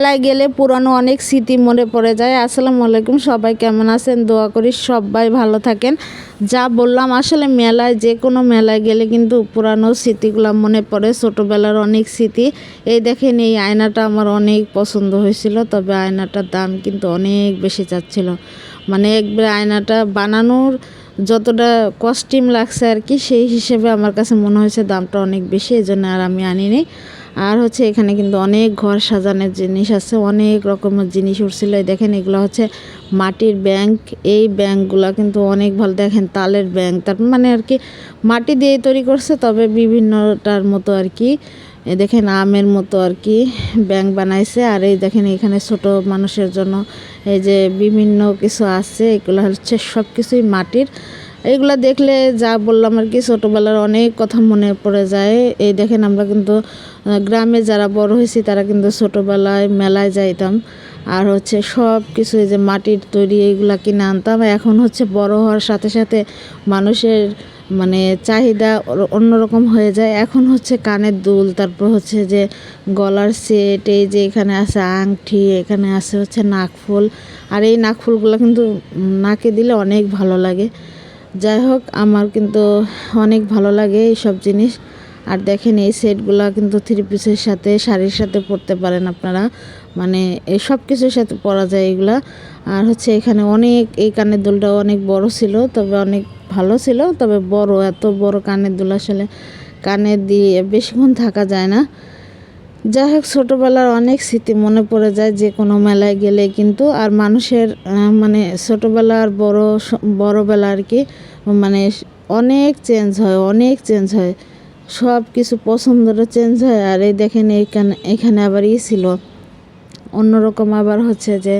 মেলায় গেলে পুরানো অনেক স্মৃতি মনে পড়ে যায়। আসসালামু আলাইকুম, সবাই কেমন আছেন? দোয়া করি সবাই ভালো থাকেন। যা বললাম, আসলে মেলায়, যে কোনো মেলায় গেলে কিন্তু পুরানো স্মৃতিগুলো মনে পড়ে, ছোটোবেলার অনেক স্মৃতি। এই দেখেন, এই আয়নাটা আমার অনেক পছন্দ হয়েছিল, তবে আয়নাটার দাম কিন্তু অনেক বেশি চাচ্ছিল। মানে একবার আয়নাটা বানানোর যতটা কস্টিউম লাগছে আর কি, সেই হিসেবে আমার কাছে মনে হয়েছে দামটা অনেক বেশি, এই জন্য আর আমি আনিনি। আর হচ্ছে এখানে কিন্তু অনেক ঘর সাজানোর জিনিস আছে, অনেক রকমের জিনিস উঠছিল। দেখেন, এগুলো হচ্ছে মাটির ব্যাংক। এই ব্যাংকগুলো কিন্তু অনেক ভালো, দেখেন তালের ব্যাংক, তার মানে আর কি মাটি দিয়ে তৈরি করছে, তবে বিভিন্নটার মতো আর কি। দেখেন আমের মতো আর কি ব্যাংক বানাইছে। আর এই দেখেন এখানে ছোট মানুষের জন্য এই যে বিভিন্ন কিছু আছে, এগুলো হচ্ছে সব কিছুই মাটির। এইগুলা দেখলে যা বললাম আর কি, ছোটোবেলার অনেক কথা মনে পড়ে যায়। এই দেখেন, আমরা কিন্তু গ্রামে যারা বড় হয়েছি তারা কিন্তু ছোটোবেলায় মেলায় যাইতাম, আর হচ্ছে সব কিছু এই যে মাটির তৈরি এইগুলা কিনে আনতাম। এখন হচ্ছে বড় হওয়ার সাথে সাথে মানুষের মানে চাহিদা অন্যরকম হয়ে যায়। এখন হচ্ছে কানের দুল, তারপর হচ্ছে যে গলার সেট, এই যে এখানে আছে আংটি, এখানে আছে হচ্ছে নাকফুল। আর এই নাকফুলগুলো কিন্তু নাকে দিলে অনেক ভালো লাগে। যাই হোক, আমার কিন্তু অনেক ভালো লাগে এইসব জিনিস। আর দেখেন, এই সেটগুলো কিন্তু থ্রি পিসের সাথে, শাড়ির সাথে পরতে পারেন আপনারা, মানে এই সব কিছুর সাথে পরা যায় এগুলা। আর হচ্ছে এখানে অনেক, এই কানের দুলটাও অনেক বড় ছিল, তবে অনেক ভালো ছিল, তবে বড়, এত বড় কানের দুল আসলে কানে দিয়ে বেশিক্ষণ থাকা যায় না। যাই হোক, ছোটোবেলার অনেক স্মৃতি মনে পড়ে যায় যে কোনো মেলায় গেলে কিন্তু। আর মানুষের মানে ছোটোবেলা আর বড়োবেলা আর কি, মানে অনেক চেঞ্জ হয়, অনেক চেঞ্জ হয়, সব কিছু পছন্দেরও চেঞ্জ হয়। আর এই দেখেন, এখানে আবার ছিল অন্যরকম, আবার হচ্ছে যে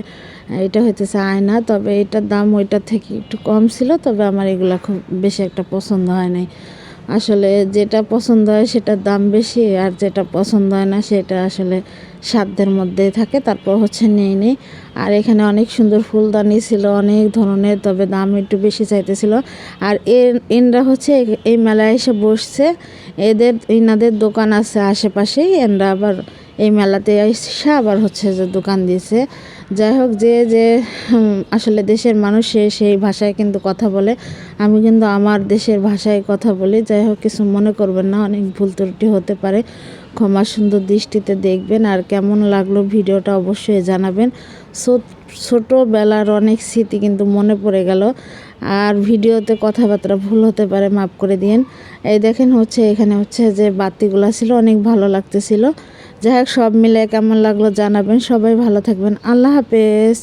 এটা হইতেছে আয়না, তবে এটার দাম ওইটার থেকে একটু কম ছিল, তবে আমার এগুলো খুব বেশি একটা পছন্দ হয় নাই। আসলে যেটা পছন্দ হয় সেটার দাম বেশি, আর যেটা পছন্দ হয় না সেটা আসলে সাধ্যের মধ্যে থাকে, তারপর হচ্ছে নিয়ে নিই। আর এখানে অনেক সুন্দর ফুলদানি ছিল অনেক ধরনের, তবে দাম একটু বেশি চাইতেছিল। আর এনরা হচ্ছে এই মেলায় এসে বসছে, এনাদের দোকান আছে আশেপাশেই, এনরা আবার এই মেলাতে এসে আবার হচ্ছে যে দোকান দিয়েছে। যাই হোক, যে আসলে দেশের মানুষ সেই ভাষায় কিন্তু কথা বলে, আমি কিন্তু আমার দেশের ভাষায় কথা বলি। যাই হোক, কিছু মনে করবেন না, অনেক ভুল ত্রুটি হতে পারে, ক্ষমা সুন্দর দৃষ্টিতে দেখবেন। আর কেমন লাগলো ভিডিওটা অবশ্যই জানাবেন। ছোটোবেলার অনেক স্মৃতি কিন্তু মনে পড়ে গেল, আর ভিডিওতে কথাবার্তা ভুল হতে পারে, মাফ করে দিন। এই দেখেন হচ্ছে এখানে হচ্ছে যে বাতিগুলো ছিল, অনেক ভালো লাগতেছিল। যাই হোক, সব মিলে কেমন লাগলো জানাবেন। সবাই ভালো থাকবেন, আল্লাহ হাফেজ।